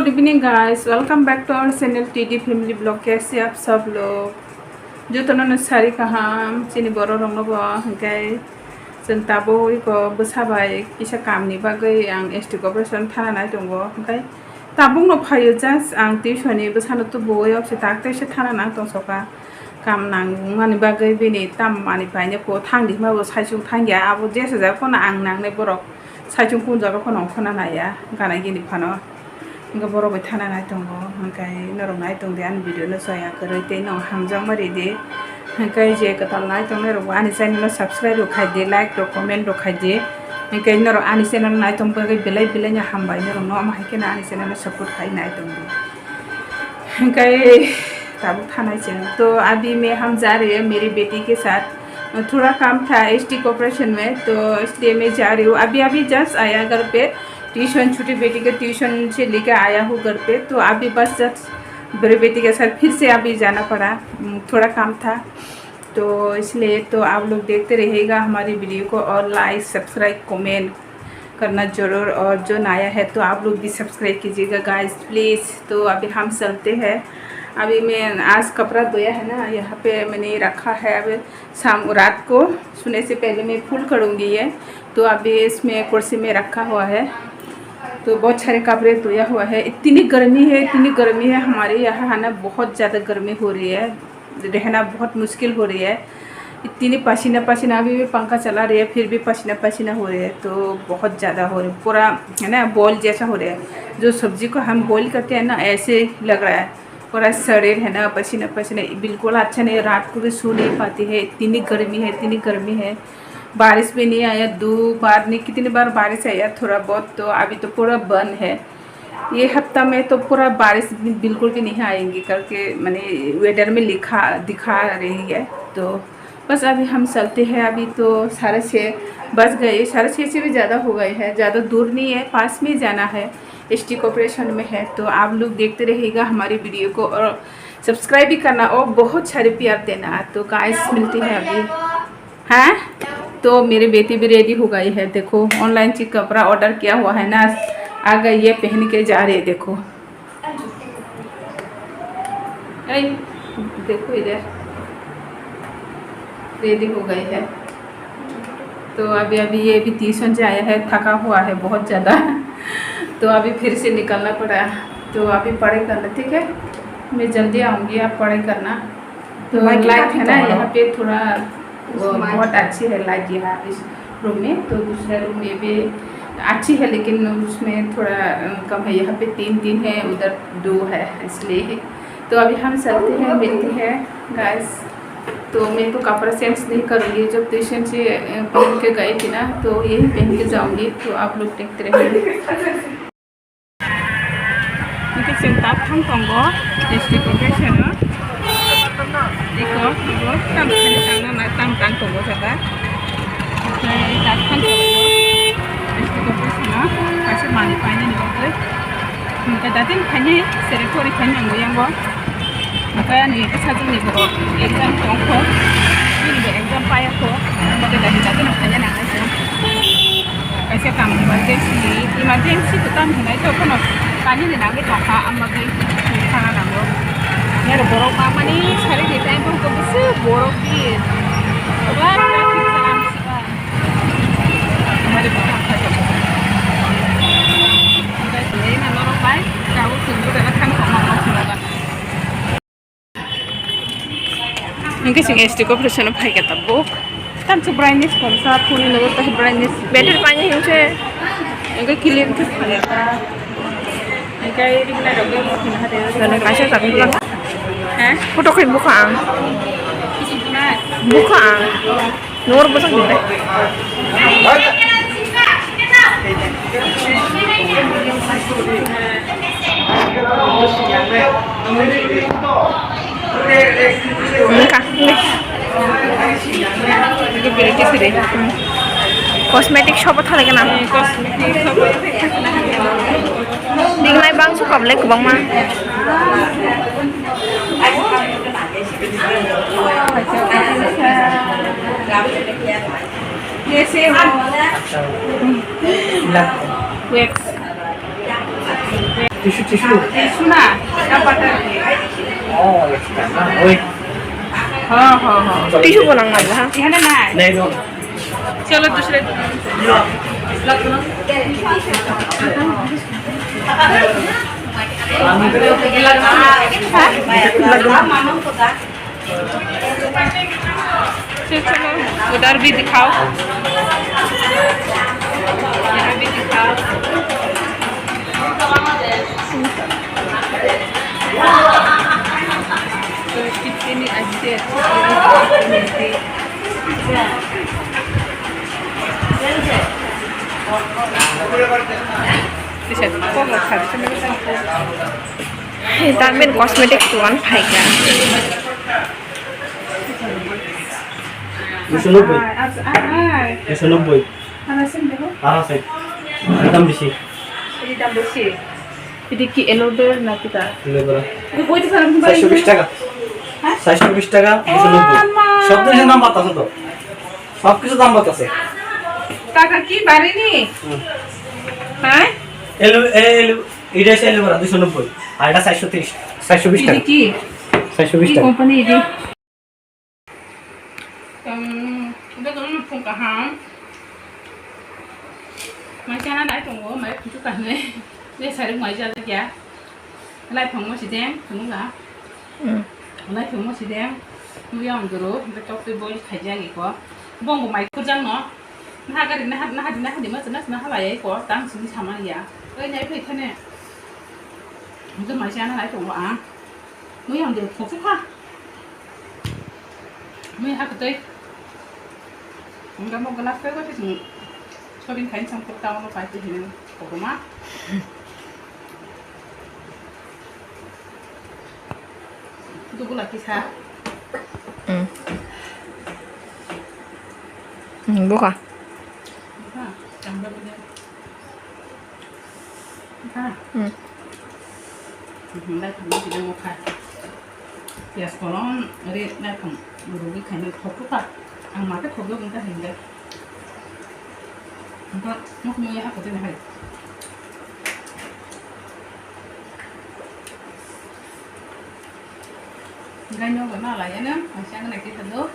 Good evening guys, welcome back to our channel TD family blog. कैसे आप सब लोग जो तो सारी कहा चीनी बर रंग हंकाय जों ताबो इको बसाबाय किसा कामनि बागै आं एसटी कॉर्पोरेशन थाना दङ ओमफ्राय ताबुं न फायो जास्ट आं टिउसननि बसानो तो बय अफसे ताकते से थाना ना दं सका काम नां मानि बागै बेनि ताम मानि फायने को थांदि माबो साइसुं थांगिया आबो जेसे जा कोना आं नांने बरक साइसुं कुन जागा कोना खोना नाया गाना गिनि फानो इंगा बरक थाना नाय दङ ओमफ्राय नरम नाय दं दे आं भिडिअ न सया करैते न हांजां मारि दे ओमफ्राय जे कतल नाय दं नरम आनि चैनल सब्सक्राइब खाय दे लाइक रो कमेंट रो खाय दे ओमफ्राय नरम आनि चैनल नाय दं बगै बेलाय बेलाय nya हामबाय नरम न मा हायके आनि चैनल सपोर्ट खाय नाय दं ओमफ्राय ताबु थाना से तो अभी मैं हम जा रहे हैं मेरी बेटी के साथ। थोड़ा काम था एसटी कॉर्पोरेशन में तो इसलिए मैं जा रही हूँ। अभी जस्ट आया घर पे, ट्यूशन छोटी बेटी के ट्यूशन से लेकर आया हूँ घर पे। तो अभी बस जस्ट बड़ी बेटी के साथ फिर से अभी जाना पड़ा, थोड़ा काम था तो इसलिए। तो आप लोग देखते रहिएगा हमारी वीडियो को और लाइक सब्सक्राइब कमेंट करना ज़रूर, और जो नया है तो आप लोग भी सब्सक्राइब कीजिएगा गाइस प्लीज़। तो अभी हम चलते हैं। अभी मैं आज कपड़ा धोया है ना, यहाँ पे मैंने रखा है। अब शाम रात को सोने से पहले मैं फुल करूँगी ये, तो अभी इसमें कुर्सी में रखा हुआ है। तो बहुत सारे कपड़े धोया हुआ है। इतनी गर्मी है हमारे यहाँ है ना, बहुत ज़्यादा गर्मी हो रही है, रहना बहुत मुश्किल हो रही है। इतनी पसीना अभी भी पंखा चला रही है फिर भी पसीना हो रही है, तो बहुत ज़्यादा हो रही है, पूरा है ना बॉल जैसा हो रहा है। जो सब्जी को हम बॉईल करते हैं ना ऐसे लग रहा है, पूरा शरीर है ना पसीना बिल्कुल अच्छा नहीं। रात को भी सो नहीं पाती है, इतनी गर्मी है। बारिश भी नहीं आया, 2 बार नहीं कितनी बार बारिश आया थोड़ा बहुत, तो अभी तो पूरा बंद है। ये हफ्ता में तो पूरा बारिश बिल्कुल भी नहीं आएंगी करके मैंने वेदर में दिखा रही है। तो बस अभी हम चलते हैं। अभी तो 6:30 बज गए, 6:30 से भी ज़्यादा हो गए हैं। ज़्यादा दूर नहीं है, पास में जाना है, एसटी कॉर्पोरेशन में है। तो आप लोग देखते रहिएगा हमारी वीडियो को और सब्सक्राइब भी करना और बहुत सारे प्यार देना। तो गाइस मिलती है अभी। हाँ, तो मेरी बेटी भी रेडी हो गई है। देखो ऑनलाइन से कपड़ा ऑर्डर किया हुआ है ना, आ गई ये पहन के जा रही है। देखो इधर रेडी हो गई है। तो अभी ये भी ट्यूशन से आया है, थका हुआ है बहुत ज़्यादा तो अभी फिर से निकलना पड़ा। तो अभी पढ़ाई करना, ठीक है मैं जल्दी आऊँगी, आप पढ़ाई करना। तो लाइट है ना यहाँ पे थोड़ा बहुत अच्छी है लाइट यहाँ इस रूम में। तो दूसरे रूम में भी अच्छी है लेकिन उसमें थोड़ा कम है। यहाँ पे 3 है, उधर 2 है इसलिए। तो अभी हम चलते हैं, मिलते हैं गाइस। तो मैं तो कपड़ा चेंज नहीं करूँगी, जब ट्यूशन से पहन के गई थी ना तो यही पहन के जाऊँगी। तो आप लोग देखते रहिए। Makanya nih satu nih bro, exam tongko, ini juga exam payah kok. Maka dari tadi makanya nangis ya. Kasi kamu emergency itu kan hina itu kan kani nih nangis tongka, amma kayak kana nanggo. Ya ada borok mama nih, sekali di tempo kok bisa borok nih. Coba traffic salam sih kan. Kemarin bukan saja. Guys, ini nomor baik, kau tunggu dalam kan sama silakan. Mungkin sing SD corporation में भाई कहता वो तब से brightness कौन सा पूरी number तक ब्राइटनेस बेटर पानी है उसे इनका क्लियर किस पानी का इनका ये रिप्लाई डॉक्टर को ना दे तो कैसे तब ये हैं फोटो कोई बुका नोर बस दे कॉस्मेटिक शॉप था लेकिन ना दिखलाई बांग सु कब ले कबंग मा कैसे हो टिश्यू टिश्यू टिश्यू ना क्या बटर ओए हाँ हाँ हाँ टिश्यू बोला ना हाँ यहाँ ना नहीं दो चलो दूसरे चलो उधर भी दिखाओ यहाँ भी दिखाओ तो कितनी अच्छी मिलती Kita main kosmetik tuan baik ya. 290 Ah, 290 alasan deh. আর আছে দাম বেশি Ini dalam bersih. Jadi ki eloder na kita. লেবরা Itu boleh disalam kembali. 420 টাকা 420 টাকা 290 সব জিনিসের দাম বাতাছে তো সব কিছু দাম বাতাছে Kakak ki bari ni. Hah? এলো এলো এটা এসে লেবরা 290 আর এটা 430 420 টাকা Ini ki. 420 Ki টাকা company ini. Udah kamu pun kaham. Macam mana dah tunggu, mai pujuk kan ni. Ni saya mai jalan dia. Lai pengmo si deng, tunggu lah. Lai pengmo si deng. Muyang dulu, betul tu boleh kerja gitu. Bong mai kerja no. Nah kan nah di mana sana halai ko tang sini sama ya. Nyai pun itu ni. Mungkin macam mana dah tunggu ah. Muyang dulu fokus ha. Muyang hak tu. Enggak mau gelap ke kok sih. Soalnya kain campur tahu lo pasti ini pokoknya. Itu gue lagi sah. Buka. Tambah bener. Đây thằng chị đang ngồi khai. Thì sekolah ada đây thằng guru cái khai được học chút à. Ang mata học được người ta hình đây. Enggak, mau punya apa tuh nih? Enggak nyoba malah ya nih, masih yang naik itu tuh.